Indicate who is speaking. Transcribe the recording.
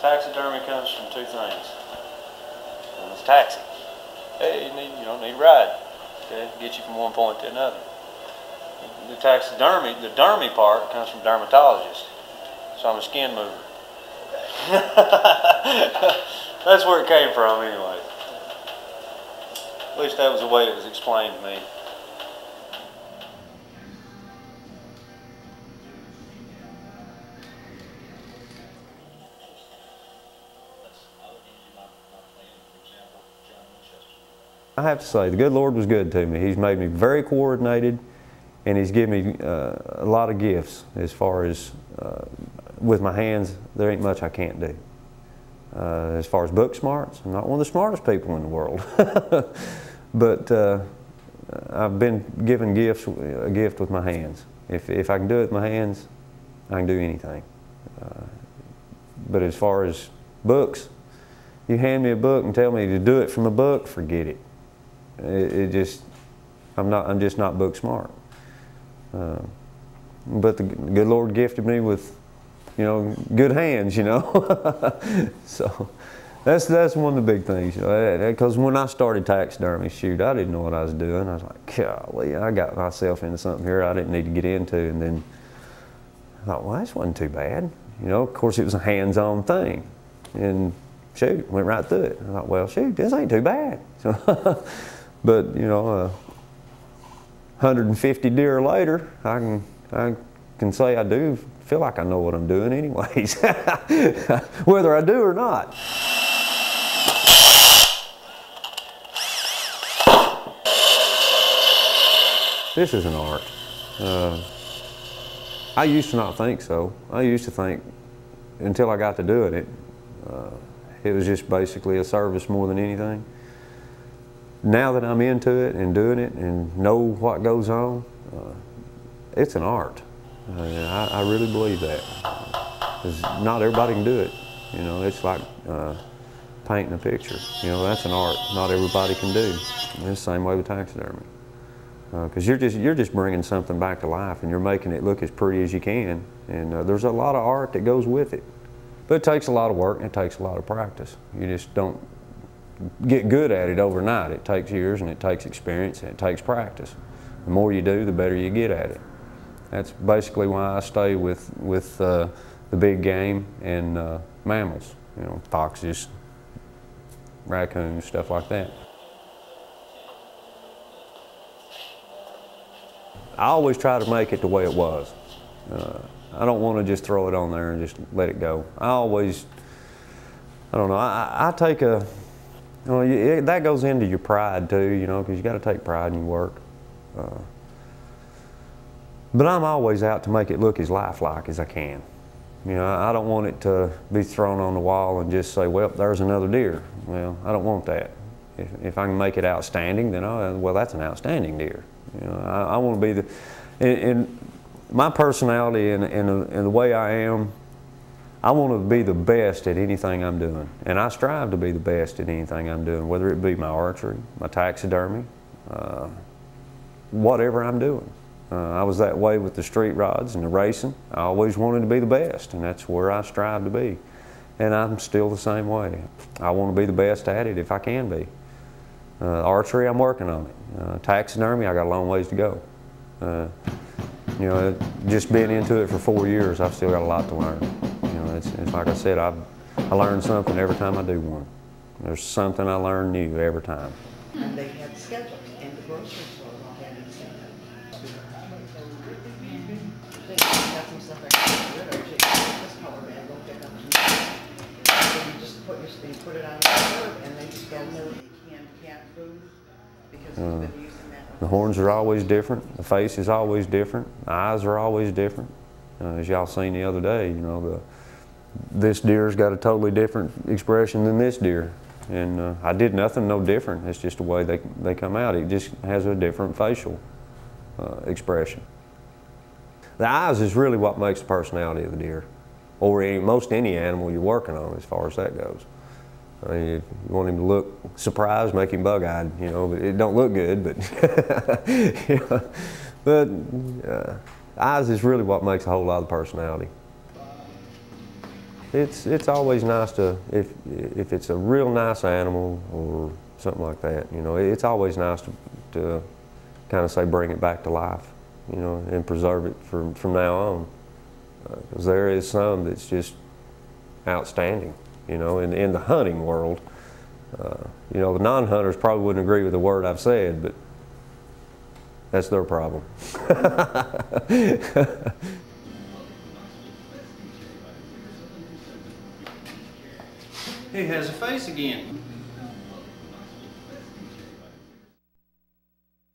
Speaker 1: Taxidermy comes from two things. One is taxi. Hey, you need a ride. Okay, get you from one point to another. The taxidermy, the dermy part comes from dermatologist. So I'm a skin mover. That's where it came from anyway. At least that was the way it was explained to me. I have to say, the good Lord was good to me. He's made me very coordinated, and He's given me a lot of gifts as far as with my hands. There ain't much I can't do. As far as book smarts, I'm not one of the smartest people in the world. But I've been given a gift with my hands. If I can do it with my hands, I can do anything. But as far as books, you hand me a book and tell me to do it from a book, forget it. I'm just not book smart. But the good Lord gifted me with, good hands, So that's one of the big things, because when I started taxidermy, shoot, I didn't know what I was doing. I was like, golly, I got myself into something here I didn't need to get into, and then I thought, well, this wasn't too bad. Of course it was a hands-on thing, and shoot, went right through it. I thought, well, shoot, this ain't too bad. But 150 deer later, I can say I do feel like I know what I'm doing anyways, whether I do or not. This is an art. I used to not think so. I used to think, until I got to doing it, it was just basically a service more than anything. Now that I'm into it and doing it and know what goes on, it's an art. I really believe that. 'Cause not everybody can do it. It's like painting a picture. That's an art not everybody can do. And it's the same way with taxidermy. Because you're just bringing something back to life, and you're making it look as pretty as you can. And there's a lot of art that goes with it. But it takes a lot of work and it takes a lot of practice. You just don't get good at it overnight. It takes years and it takes experience and it takes practice. The more you do, the better you get at it. That's basically why I stay with the big game and mammals. Foxes, raccoons, stuff like that. I always try to make it the way it was. I don't want to just throw it on there and just let it go. I don't know, I take that goes into your pride too, because you got to take pride in your work. But I'm always out to make it look as lifelike as I can. I don't want it to be thrown on the wall and just say, well, there's another deer. Well, I don't want that. If I can make it outstanding, then well, that's an outstanding deer. I want to be in my personality and the way I am. I want to be the best at anything I'm doing, and I strive to be the best at anything I'm doing, whether it be my archery, my taxidermy, whatever I'm doing. I was that way with the street rods and the racing. I always wanted to be the best, and that's where I strive to be. And I'm still the same way. I want to be the best at it if I can be. Archery, I'm working on it. Taxidermy, I got a long ways to go. Just being into it for 4 years, I've still got a lot to learn. It's like I said, I learn something every time I do one. There's something I learn new every time.
Speaker 2: And they had schedules in the grocery store all had it set up. They got some stuff I can get rid of. This color man, go pick up some. So you just put it on the curb and they just don't know canned food because we've been using that.
Speaker 1: The horns are always different. The face is always different. The eyes are always different. As y'all seen the other day, this deer's got a totally different expression than this deer. And I did nothing no different. It's just the way they come out. It just has a different facial expression. The eyes is really what makes the personality of the deer, or most any animal you're working on as far as that goes. I mean, if you want him to look surprised, make him bug-eyed, but it don't look good, but, eyes is really what makes a whole lot of the personality. it's always nice to, if it's a real nice animal or something like that, you know, it's always nice to kind of say bring it back to life, you know, and preserve it from now on. Because there is some that's just outstanding, you know, in the hunting world. You know, the non-hunters probably wouldn't agree with the word I've said, but that's their problem.
Speaker 3: He has a face again.